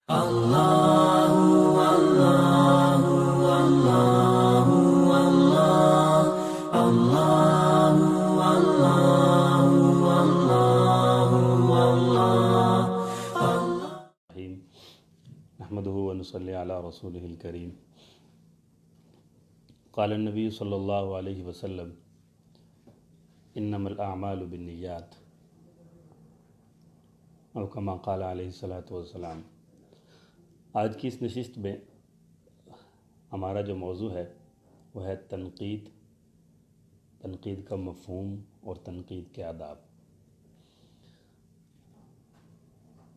اللہ اللہ اللہ اللہ اللہ اللہ اللہ الرحیم نحمدہ ونصلی علی رسولہ الکریم قال النبی صلی اللہ علیہ وسلم انما الاعمال بالنیات او کما قال علیہ الصلاۃ والسلام۔ آج کی اس نشست میں ہمارا جو موضوع ہے وہ ہے تنقید کا مفہوم اور تنقید کے آداب۔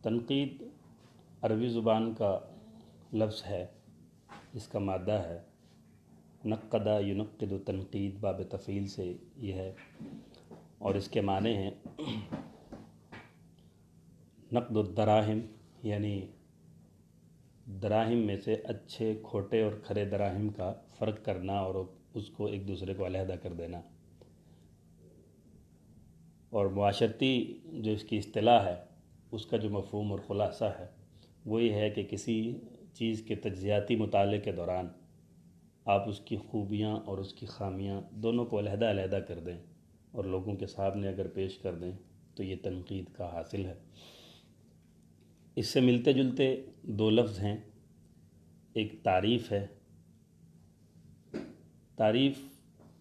تنقید عربی زبان کا لفظ ہے، اس کا مادہ ہے نقد ینقد تنقید، باب تفعیل سے یہ ہے، اور اس کے معنی ہیں نقد الدراہم، یعنی دراہم میں سے اچھے کھوٹے اور کھرے دراہم کا فرق کرنا اور اس کو ایک دوسرے کو علیحدہ کر دینا۔ اور معاشرتی جو اس کی اصطلاح ہے اس کا جو مفہوم اور خلاصہ ہے وہ یہ ہے کہ کسی چیز کے تجزیاتی مطالعے کے دوران آپ اس کی خوبیاں اور اس کی خامیاں دونوں کو علیحدہ علیحدہ کر دیں اور لوگوں کے سامنے اگر پیش کر دیں تو یہ تنقید کا حاصل ہے۔ اس سے ملتے جلتے دو لفظ ہیں، ایک تعریف ہے۔ تعریف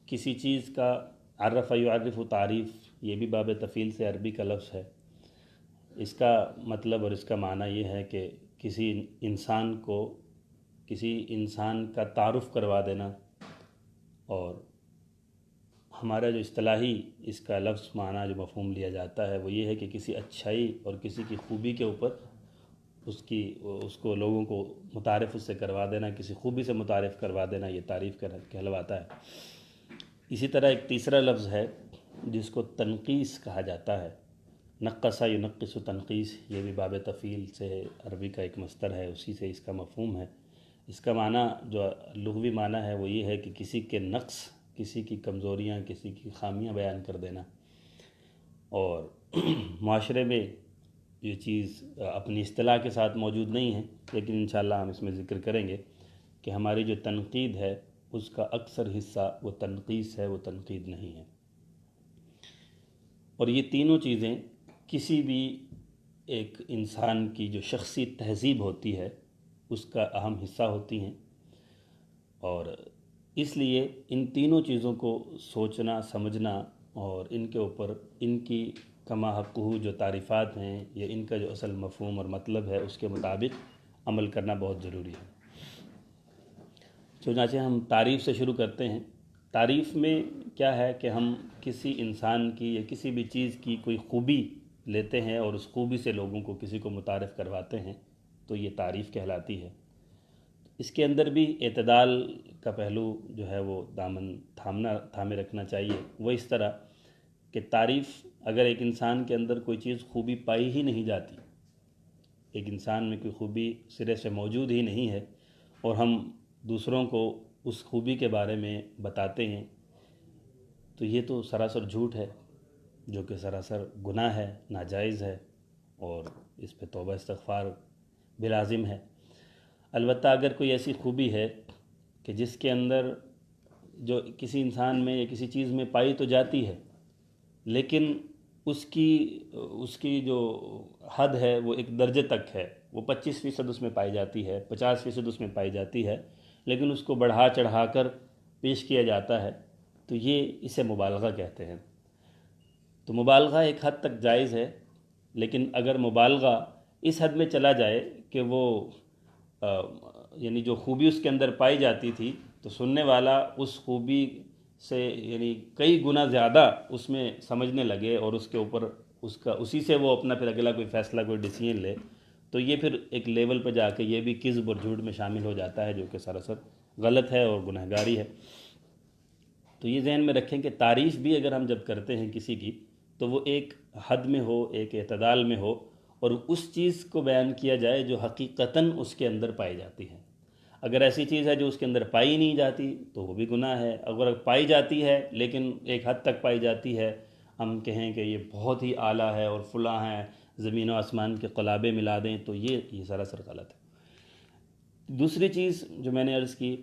کسی چیز کا، عرف یعرف تعریف، یہ بھی باب تفعیل سے عربی کا لفظ ہے۔ اس کا مطلب اور اس کا معنی یہ ہے کہ کسی انسان کا تعارف کروا دینا، اور ہمارا جو اصطلاحی اس کا لفظ معنی جو مفہوم لیا جاتا ہے وہ یہ ہے کہ کسی اچھائی اور کسی کی خوبی کے اوپر اس کو لوگوں کو متعارف اس سے کروا دینا، کسی خوبی سے متعارف کروا دینا، یہ تعریف کہلواتا ہے۔ اسی طرح ایک تیسرا لفظ ہے جس کو تنقیس کہا جاتا ہے، نقص ینقص تنقیس، یہ بھی باب تفعیل سے عربی کا ایک مصدر ہے، اسی سے اس کا مفہوم ہے۔ اس کا معنی جو لغوی معنی ہے وہ یہ ہے کہ کسی کے نقص، کسی کی کمزوریاں، کسی کی خامیاں بیان کر دینا۔ اور معاشرے میں یہ چیز اپنی اصطلاح کے ساتھ موجود نہیں ہے، لیکن انشاءاللہ ہم اس میں ذکر کریں گے کہ ہماری جو تنقید ہے اس کا اکثر حصہ وہ تنقیص ہے، وہ تنقید نہیں ہے۔ اور یہ تینوں چیزیں کسی بھی ایک انسان کی جو شخصی تہذیب ہوتی ہے اس کا اہم حصہ ہوتی ہیں، اور اس لیے ان تینوں چیزوں کو سوچنا، سمجھنا اور ان کے اوپر ان کی کما حقہ جو تعریفات ہیں یا ان کا جو اصل مفہوم اور مطلب ہے اس کے مطابق عمل کرنا بہت ضروری ہے۔ چنانچہ ہم تعریف سے شروع کرتے ہیں۔ تعریف میں کیا ہے کہ ہم کسی انسان کی یا کسی بھی چیز کی کوئی خوبی لیتے ہیں اور اس خوبی سے لوگوں کو کسی کو متعارف کرواتے ہیں تو یہ تعریف کہلاتی ہے۔ اس کے اندر بھی اعتدال کا پہلو جو ہے وہ دامن تھامے رکھنا چاہیے۔ وہ اس طرح کہ تعریف، اگر ایک انسان کے اندر کوئی چیز خوبی پائی ہی نہیں جاتی، ایک انسان میں کوئی خوبی سرے سے موجود ہی نہیں ہے اور ہم دوسروں کو اس خوبی کے بارے میں بتاتے ہیں تو یہ تو سراسر جھوٹ ہے، جو کہ سراسر گناہ ہے، ناجائز ہے، اور اس پہ توبہ استغفار بھی لازم ہے۔ البتہ اگر کوئی ایسی خوبی ہے کہ جس کے اندر جو کسی انسان میں یا کسی چیز میں پائی تو جاتی ہے لیکن اس کی جو حد ہے وہ ایک درجے تک ہے، وہ 25% اس میں پائی جاتی ہے، 50% اس میں پائی جاتی ہے، لیکن اس کو بڑھا چڑھا کر پیش کیا جاتا ہے تو یہ اسے مبالغہ کہتے ہیں۔ تو مبالغہ ایک حد تک جائز ہے، لیکن اگر مبالغہ اس حد میں چلا جائے کہ وہ یعنی جو خوبی اس کے اندر پائی جاتی تھی تو سننے والا اس خوبی سے یعنی کئی گنا زیادہ اس میں سمجھنے لگے اور اس کے اوپر اسی سے وہ اپنا پھر اگلا کوئی فیصلہ، کوئی ڈیسیژن لے، تو یہ پھر ایک لیول پہ جا کے یہ بھی کذب اور جھوٹ میں شامل ہو جاتا ہے، جو کہ سراسر غلط ہے اور گنہگاری ہے۔ تو یہ ذہن میں رکھیں کہ تعریف بھی اگر ہم جب کرتے ہیں کسی کی تو وہ ایک حد میں ہو، ایک اعتدال میں ہو، اور اس چیز کو بیان کیا جائے جو حقیقتاً اس کے اندر پائی جاتی ہے۔ اگر ایسی چیز ہے جو اس کے اندر پائی نہیں جاتی تو وہ بھی گناہ ہے، اگر پائی جاتی ہے لیکن ایک حد تک پائی جاتی ہے، ہم کہیں کہ یہ بہت ہی اعلیٰ ہے اور فلاں ہے زمین و آسمان کے قلابے ملا دیں، تو یہ سراسر غلط ہے۔ دوسری چیز جو میں نے عرض کی،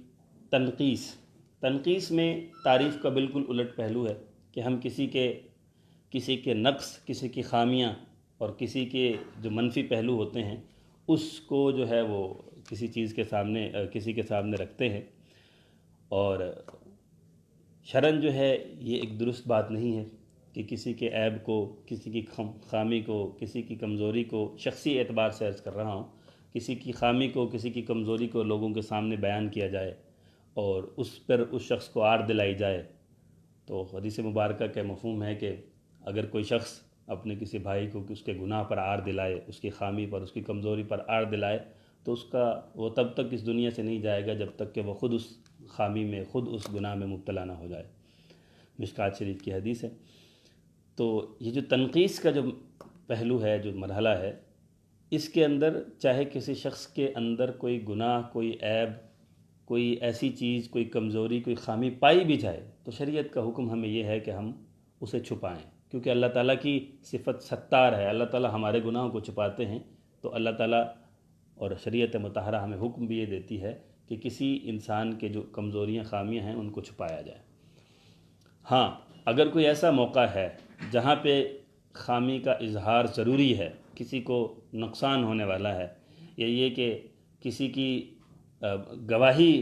تنقیص میں تعریف کا بالکل الٹ پہلو ہے کہ ہم کسی کے نقص، کسی کی خامیاں اور کسی کے جو منفی پہلو ہوتے ہیں اس کو جو ہے وہ کسی کے سامنے رکھتے ہیں، اور شرعاً جو ہے یہ ایک درست بات نہیں ہے کہ کسی کے عیب کو، کسی کی خامی کو، کسی کی کمزوری کو، شخصی اعتبار سے عرض کر رہا ہوں، کسی کی خامی کو، کسی کی کمزوری کو لوگوں کے سامنے بیان کیا جائے اور اس پر اس شخص کو آڑ دلائی جائے۔ تو حدیث مبارکہ کا مفہوم ہے کہ اگر کوئی شخص اپنے کسی بھائی کو اس کے گناہ پر آڑ دلائے، اس کی خامی پر، اس کی کمزوری پر آڑ دلائے، تو وہ تب تک اس دنیا سے نہیں جائے گا جب تک کہ وہ خود اس خامی میں، خود اس گناہ میں مبتلا نہ ہو جائے۔ مشکوٰۃ شریف کی حدیث ہے۔ تو یہ جو تنقیص کا جو پہلو ہے، جو مرحلہ ہے، اس کے اندر چاہے کسی شخص کے اندر کوئی گناہ، کوئی عیب، کوئی ایسی چیز، کوئی کمزوری، کوئی خامی پائی بھی جائے، تو شریعت کا حکم ہمیں یہ ہے کہ ہم اسے چھپائیں، کیونکہ اللہ تعالیٰ کی صفت ستار ہے، اللہ تعالیٰ ہمارے گناہوں کو چھپاتے ہیں۔ تو اللہ تعالیٰ اور شریعت مطہرہ ہمیں حکم بھی یہ دیتی ہے کہ کسی انسان کے جو کمزوریاں، خامیاں ہیں، ان کو چھپایا جائے۔ ہاں، اگر کوئی ایسا موقع ہے جہاں پہ خامی کا اظہار ضروری ہے، کسی کو نقصان ہونے والا ہے، یا یہ کہ کسی کی گواہی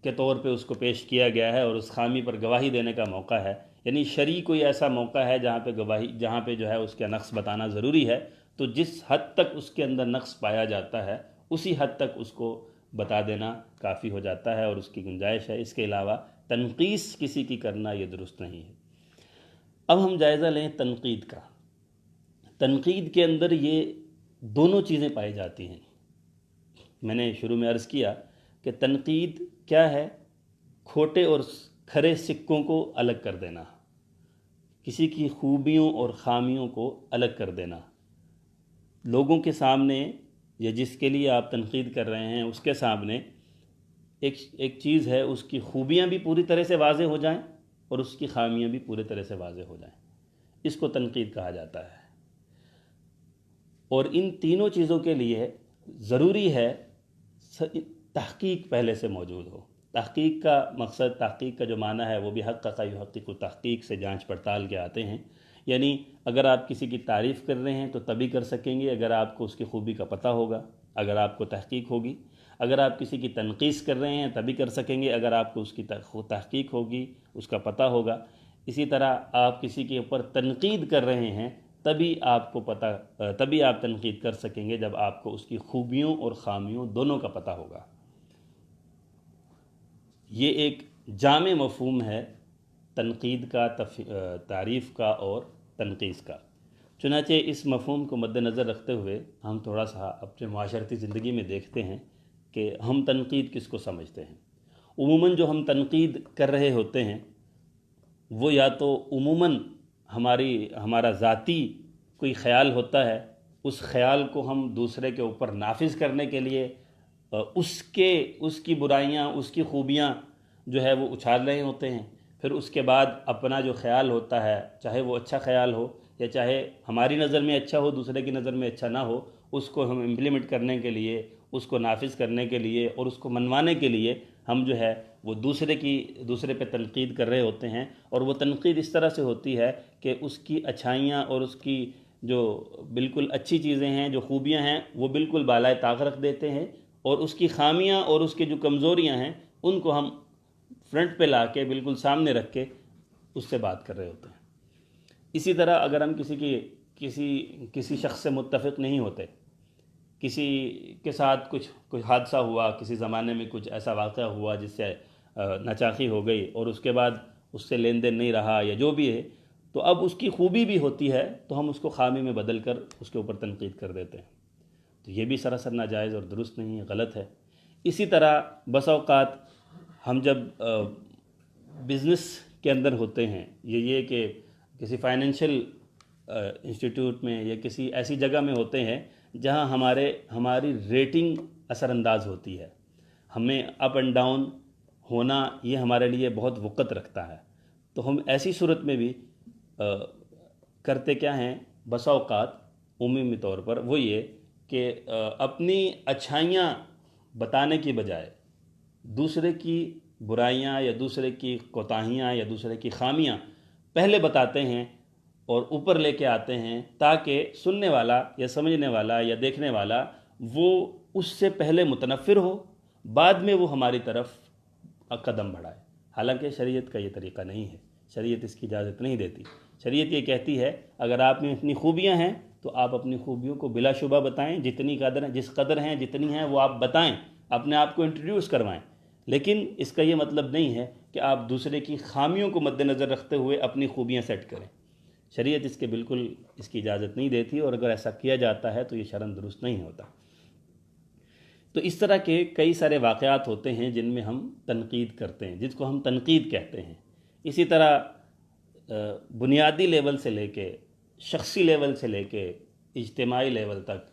کے طور پہ اس کو پیش کیا گیا ہے اور اس خامی پر گواہی دینے کا موقع ہے، یعنی شرعی کوئی ایسا موقع ہے جہاں پہ جو ہے اس کا نقص بتانا ضروری ہے، تو جس حد تک اس کے اندر نقص پایا جاتا ہے اسی حد تک اس کو بتا دینا کافی ہو جاتا ہے اور اس کی گنجائش ہے۔ اس کے علاوہ تنقیص کسی کی کرنا یہ درست نہیں ہے۔ اب ہم جائزہ لیں تنقید کا۔ تنقید کے اندر یہ دونوں چیزیں پائی جاتی ہیں۔ میں نے شروع میں عرض کیا کہ تنقید کیا ہے؟ کھوٹے اور کھرے سکوں کو الگ کر دینا، کسی کی خوبیوں اور خامیوں کو الگ کر دینا، لوگوں کے سامنے یا جس کے لیے آپ تنقید کر رہے ہیں اس کے سامنے ایک چیز ہے، اس کی خوبیاں بھی پوری طرح سے واضح ہو جائیں اور اس کی خامیاں بھی پوری طرح سے واضح ہو جائیں، اس کو تنقید کہا جاتا ہے۔ اور ان تینوں چیزوں کے لیے ضروری ہے تحقیق پہلے سے موجود ہو۔ تحقیق کا مقصد، تحقیق کا جو معنی ہے وہ بھی حقق یحقق، تحقیق سے جانچ پڑتال کے آتے ہیں، یعنی اگر آپ کسی کی تعریف کر رہے ہیں تو تبھی کر سکیں گے اگر آپ کو اس کی خوبی کا پتہ ہوگا، اگر آپ کو تحقیق ہوگی۔ اگر آپ کسی کی تنقیص کر رہے ہیں تبھی کر سکیں گے اگر آپ کو اس کی تحقیق ہوگی، اس کا پتہ ہوگا۔ اسی طرح آپ کسی کے اوپر تنقید کر رہے ہیں تبھی آپ تنقید کر سکیں گے جب آپ کو اس کی خوبیوں اور خامیوں دونوں کا پتہ ہوگا۔ یہ ایک جامع مفہوم ہے تنقید کا، تعریف کا اور تنقیص کا۔ چنانچہ اس مفہوم کو مد نظر رکھتے ہوئے ہم تھوڑا سا اپنے معاشرتی زندگی میں دیکھتے ہیں کہ ہم تنقید کس کو سمجھتے ہیں۔ عموماً جو ہم تنقید کر رہے ہوتے ہیں وہ یا تو عموماً ہمارا ذاتی کوئی خیال ہوتا ہے، اس خیال کو ہم دوسرے کے اوپر نافذ کرنے کے لیے اس کی برائیاں، اس کی خوبیاں جو ہے وہ اچھال رہے ہوتے ہیں، پھر اس کے بعد اپنا جو خیال ہوتا ہے، چاہے وہ اچھا خیال ہو یا چاہے ہماری نظر میں اچھا ہو، دوسرے کی نظر میں اچھا نہ ہو، اس کو ہم امپلیمنٹ کرنے کے لیے، اس کو نافذ کرنے کے لیے اور اس کو منوانے کے لیے ہم جو ہے وہ دوسرے پہ تنقید کر رہے ہوتے ہیں۔ اور وہ تنقید اس طرح سے ہوتی ہے کہ اس کی اچھائیاں اور اس کی جو بالکل اچھی چیزیں ہیں، جو خوبیاں ہیں، وہ بالکل بالائے طاق رکھ دیتے ہیں، اور اس کی خامیاں اور اس کی جو کمزوریاں ہیں ان کو ہم فرنٹ پہ لا کے بالکل سامنے رکھ کے اس سے بات کر رہے ہوتے ہیں۔ اسی طرح اگر ہم کسی شخص سے متفق نہیں ہوتے، کسی کے ساتھ کچھ حادثہ ہوا، کسی زمانے میں کچھ ایسا واقعہ ہوا جس سے ناچاقی ہو گئی اور اس کے بعد اس سے لین دین نہیں رہا یا جو بھی ہے، تو اب اس کی خوبی بھی ہوتی ہے تو ہم اس کو خامی میں بدل کر اس کے اوپر تنقید کر دیتے ہیں۔ تو یہ بھی سراسر ناجائز اور درست نہیں ہے، غلط ہے۔ اسی طرح بس اوقات ہم جب بزنس کے اندر ہوتے ہیں، یہ کہ کسی فائنینشیل انسٹیٹیوٹ میں یا کسی ایسی جگہ میں ہوتے ہیں جہاں ہماری ریٹنگ اثر انداز ہوتی ہے، ہمیں اپ اینڈ ڈاؤن ہونا یہ ہمارے لیے بہت وقت رکھتا ہے، تو ہم ایسی صورت میں بھی کرتے کیا ہیں، بسا اوقات عمومی طور پر وہ یہ کہ اپنی اچھائیاں بتانے کی بجائے دوسرے کی برائیاں یا دوسرے کی کوتاہیاں یا دوسرے کی خامیاں پہلے بتاتے ہیں اور اوپر لے کے آتے ہیں، تاکہ سننے والا یا سمجھنے والا یا دیکھنے والا وہ اس سے پہلے متنفر ہو، بعد میں وہ ہماری طرف قدم بڑھائے۔ حالانکہ شریعت کا یہ طریقہ نہیں ہے، شریعت اس کی اجازت نہیں دیتی۔ شریعت یہ کہتی ہے اگر آپ میں اتنی خوبیاں ہیں تو آپ اپنی خوبیوں کو بلا شبہ بتائیں، جتنی قدر جس قدر ہیں جتنی ہیں وہ آپ بتائیں، اپنے آپ کو انٹروڈیوس کروائیں، لیکن اس کا یہ مطلب نہیں ہے کہ آپ دوسرے کی خامیوں کو مد نظر رکھتے ہوئے اپنی خوبیاں سیٹ کریں۔ شریعت اس کے بالکل اس کی اجازت نہیں دیتی، اور اگر ایسا کیا جاتا ہے تو یہ شرعاً درست نہیں ہوتا۔ تو اس طرح کے کئی سارے واقعات ہوتے ہیں جن میں ہم تنقید کرتے ہیں، جس کو ہم تنقید کہتے ہیں۔ اسی طرح بنیادی لیول سے لے کے، شخصی لیول سے لے کے، اجتماعی لیول تک،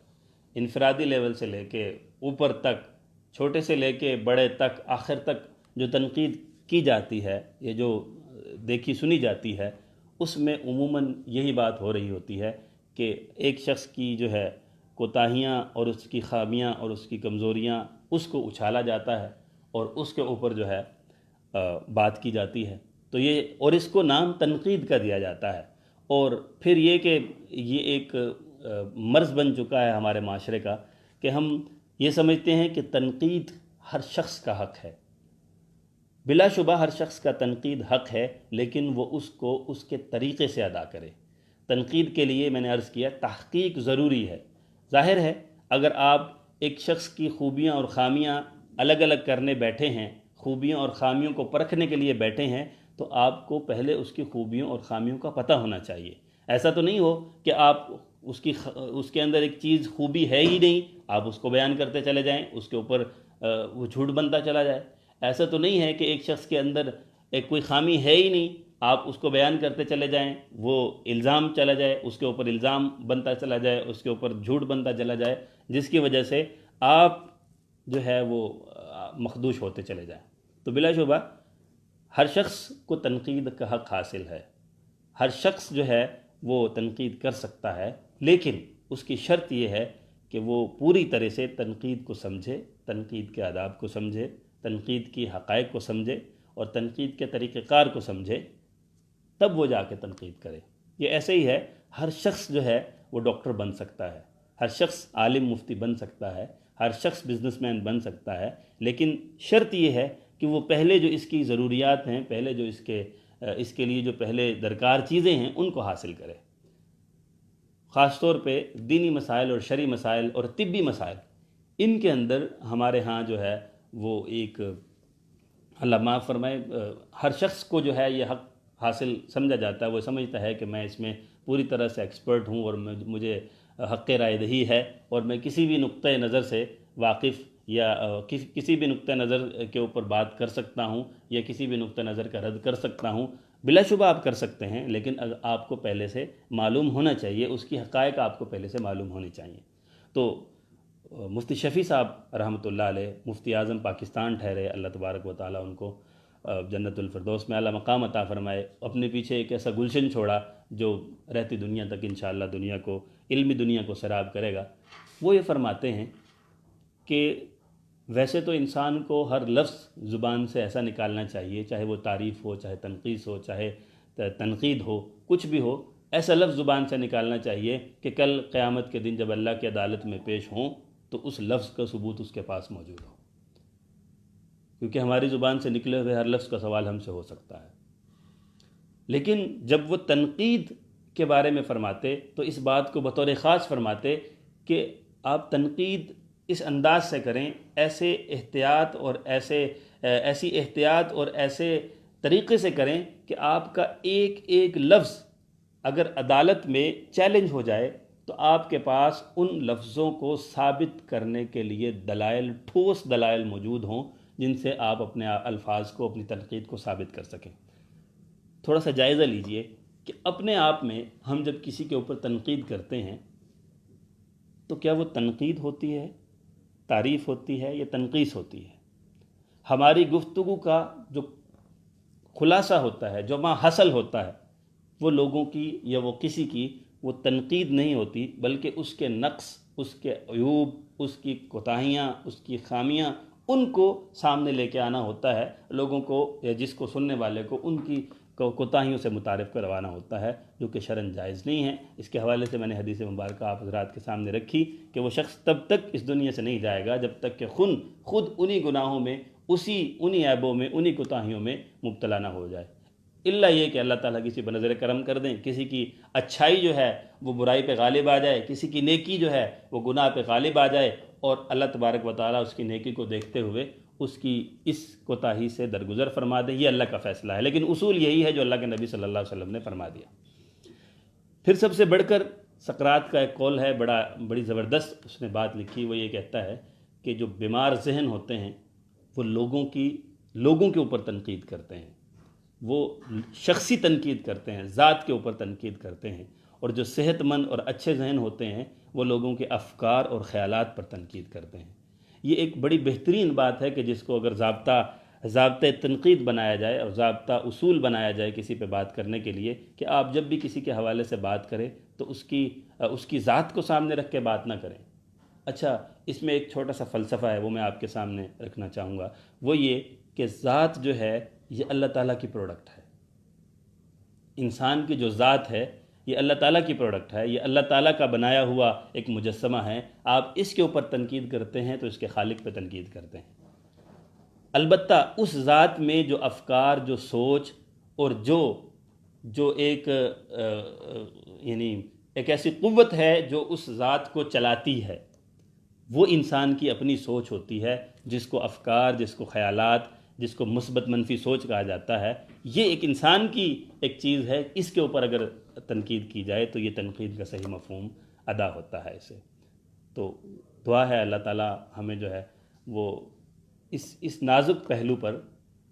انفرادی لیول سے لے کے اوپر تک، چھوٹے سے لے کے بڑے تک، آخر تک جو تنقید کی جاتی ہے، یہ جو دیکھی سنی جاتی ہے، اس میں عموماً یہی بات ہو رہی ہوتی ہے کہ ایک شخص کی جو ہے کوتاہیاں اور اس کی خامیاں اور اس کی کمزوریاں، اس کو اچھالا جاتا ہے اور اس کے اوپر جو ہے بات کی جاتی ہے، تو یہ اور اس کو نام تنقید کا دیا جاتا ہے۔ اور پھر یہ کہ یہ ایک مرض بن چکا ہے ہمارے معاشرے کا کہ ہم یہ سمجھتے ہیں کہ تنقید ہر شخص کا حق ہے۔ بلا شبہ ہر شخص کا تنقید حق ہے، لیکن وہ اس کو اس کے طریقے سے ادا کرے۔ تنقید کے لیے میں نے عرض کیا تحقیق ضروری ہے۔ ظاہر ہے اگر آپ ایک شخص کی خوبیاں اور خامیاں الگ الگ کرنے بیٹھے ہیں، خوبیوں اور خامیوں کو پرکھنے کے لیے بیٹھے ہیں، تو آپ کو پہلے اس کی خوبیوں اور خامیوں کا پتہ ہونا چاہیے۔ ایسا تو نہیں ہو کہ آپ اس کے اندر ایک چیز خوبی ہے ہی نہیں، آپ اس کو بیان کرتے چلے جائیں، اس کے اوپر وہ جھوٹ بنتا چلا جائے۔ ایسا تو نہیں ہے کہ ایک شخص کے اندر ایک کوئی خامی ہے ہی نہیں، آپ اس کو بیان کرتے چلے جائیں، وہ الزام چلا جائے، اس کے اوپر الزام بنتا چلا جائے، اس کے اوپر جھوٹ بنتا چلا جائے، جس کی وجہ سے آپ جو ہے وہ مخدوش ہوتے چلے جائیں۔ تو بلا شبہ ہر شخص کو تنقید کا حق حاصل ہے، ہر شخص جو ہے وہ تنقید کر سکتا ہے، لیکن اس کی شرط یہ ہے کہ وہ پوری طرح سے تنقید کو سمجھے، تنقید کے آداب کو سمجھے، تنقید کی حقائق کو سمجھے اور تنقید کے طریقہ کار کو سمجھے، تب وہ جا کے تنقید کرے۔ یہ ایسے ہی ہے، ہر شخص جو ہے وہ ڈاکٹر بن سکتا ہے، ہر شخص عالم مفتی بن سکتا ہے، ہر شخص بزنس مین بن سکتا ہے، لیکن شرط یہ ہے کہ وہ پہلے جو اس کی ضروریات ہیں، پہلے جو اس کے لیے جو پہلے درکار چیزیں ہیں ان کو حاصل کرے۔ خاص طور پہ دینی مسائل اور شرعی مسائل اور طبی مسائل، ان کے اندر ہمارے ہاں جو ہے وہ ایک، اللہ معاف فرمائے، ہر شخص کو جو ہے یہ حق حاصل سمجھا جاتا ہے، وہ سمجھتا ہے کہ میں اس میں پوری طرح سے ایکسپرٹ ہوں اور مجھے حق رائے دہی ہے، اور میں کسی بھی نقطۂ نظر سے واقف یا کسی بھی نقطۂ نظر کے اوپر بات کر سکتا ہوں یا کسی بھی نقطۂ نظر کا رد کر سکتا ہوں۔ بلا شبہ آپ کر سکتے ہیں، لیکن آپ کو پہلے سے معلوم ہونا چاہیے، اس کی حقائق آپ کو پہلے سے معلوم ہونی چاہیے۔ تو مفتی شفیع صاحب رحمۃ اللہ علیہ مفتی اعظم پاکستان ٹھہرے، اللہ تبارک و تعالیٰ ان کو جنت الفردوس میں اعلیٰ مقام عطا فرمائے، اپنے پیچھے ایک ایسا گلشن چھوڑا جو رہتی دنیا تک انشاءاللہ دنیا کو، علمی دنیا کو سیراب کرے گا۔ وہ یہ فرماتے ہیں کہ ویسے تو انسان کو ہر لفظ زبان سے ایسا نکالنا چاہیے، چاہے وہ تعریف ہو، چاہے تنقیص ہو، چاہے تنقید ہو، کچھ بھی ہو، ایسا لفظ زبان سے نکالنا چاہیے کہ کل قیامت کے دن جب اللہ کی عدالت میں پیش ہوں تو اس لفظ کا ثبوت اس کے پاس موجود ہو، کیونکہ ہماری زبان سے نکلے ہوئے ہر لفظ کا سوال ہم سے ہو سکتا ہے۔ لیکن جب وہ تنقید کے بارے میں فرماتے تو اس بات کو بطور خاص فرماتے کہ آپ تنقید اس انداز سے کریں، ایسے احتیاط اور ایسی احتیاط اور ایسے طریقے سے کریں کہ آپ کا ایک ایک لفظ اگر عدالت میں چیلنج ہو جائے تو آپ کے پاس ان لفظوں کو ثابت کرنے کے لیے دلائل، ٹھوس دلائل موجود ہوں، جن سے آپ اپنے الفاظ کو، اپنی تنقید کو ثابت کر سکیں۔ تھوڑا سا جائزہ لیجئے کہ اپنے آپ میں ہم جب کسی کے اوپر تنقید کرتے ہیں تو کیا وہ تنقید ہوتی ہے، تعریف ہوتی ہے یا تنقیص ہوتی ہے؟ ہماری گفتگو کا جو خلاصہ ہوتا ہے، جو ما حاصل ہوتا ہے، وہ لوگوں کی یا وہ کسی کی وہ تنقید نہیں ہوتی، بلکہ اس کے نقص، اس کے عیوب، اس کی کوتاہیاں، اس کی خامیاں، ان کو سامنے لے کے آنا ہوتا ہے، لوگوں کو یا جس کو سننے والے کو ان کی کوتاہیوں سے متعارف کروانا ہوتا ہے، جو کہ شرعاً جائز نہیں ہے۔ اس کے حوالے سے میں نے حدیث مبارکہ آپ حضرات کے سامنے رکھی کہ وہ شخص تب تک اس دنیا سے نہیں جائے گا جب تک کہ خود انہی گناہوں میں، انہی عیبوں میں، انہی کوتاہیوں میں مبتلا نہ ہو جائے، الا یہ کہ اللہ تعالیٰ کسی پہ نظر کرم کر دیں، کسی کی اچھائی جو ہے وہ برائی پہ غالب آ جائے، کسی کی نیکی جو ہے وہ گناہ پہ غالب آ جائے، اور اللہ تبارک و تعالیٰ اس کی نیکی کو دیکھتے ہوئے اس کی اس کوتاہی سے درگزر فرما دے۔ یہ اللہ کا فیصلہ ہے، لیکن اصول یہی ہے جو اللہ کے نبی صلی اللہ علیہ وسلم نے فرما دیا۔ پھر سب سے بڑھ کر سقراط کا ایک قول ہے، بڑی زبردست اس نے بات لکھی، وہ یہ کہتا ہے کہ جو بیمار ذہن ہوتے ہیں وہ لوگوں کے اوپر تنقید کرتے ہیں، وہ شخصی تنقید کرتے ہیں، ذات کے اوپر تنقید کرتے ہیں، اور جو صحت مند اور اچھے ذہن ہوتے ہیں وہ لوگوں کے افکار اور خیالات پر تنقید کرتے ہیں۔ یہ ایک بڑی بہترین بات ہے کہ جس کو اگر ضابطہ تنقید بنایا جائے اور ضابطہ اصول بنایا جائے کسی پہ بات کرنے کے لیے، کہ آپ جب بھی کسی کے حوالے سے بات کریں تو اس کی ذات کو سامنے رکھ کے بات نہ کریں۔ اچھا، اس میں ایک چھوٹا سا فلسفہ ہے، وہ میں آپ کے سامنے رکھنا چاہوں گا، وہ یہ کہ ذات جو ہے یہ اللہ تعالیٰ کی پروڈکٹ ہے۔ انسان کی جو ذات ہے یہ اللہ تعالیٰ کی پروڈکٹ ہے، یہ اللہ تعالیٰ کا بنایا ہوا ایک مجسمہ ہے۔ آپ اس کے اوپر تنقید کرتے ہیں تو اس کے خالق پہ تنقید کرتے ہیں۔ البتہ اس ذات میں جو افکار، جو سوچ اور جو ایک ایک ایسی قوت ہے جو اس ذات کو چلاتی ہے، وہ انسان کی اپنی سوچ ہوتی ہے، جس کو افکار، جس کو خیالات، جس کو مثبت منفی سوچ کہا جاتا ہے۔ یہ ایک انسان کی ایک چیز ہے، اس کے اوپر اگر تنقید کی جائے تو یہ تنقید کا صحیح مفہوم ادا ہوتا ہے اسے۔ تو دعا ہے اللہ تعالیٰ ہمیں جو ہے وہ اس نازک پہلو پر،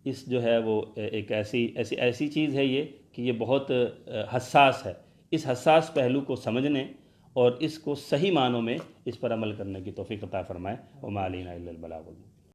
اس جو ہے وہ ایک ایسی چیز ہے یہ کہ یہ بہت حساس ہے، اس حساس پہلو کو سمجھنے اور اس کو صحیح معنوں میں اس پر عمل کرنے کی توفیق عطا فرمائے۔ وما علینا الا البلاغ۔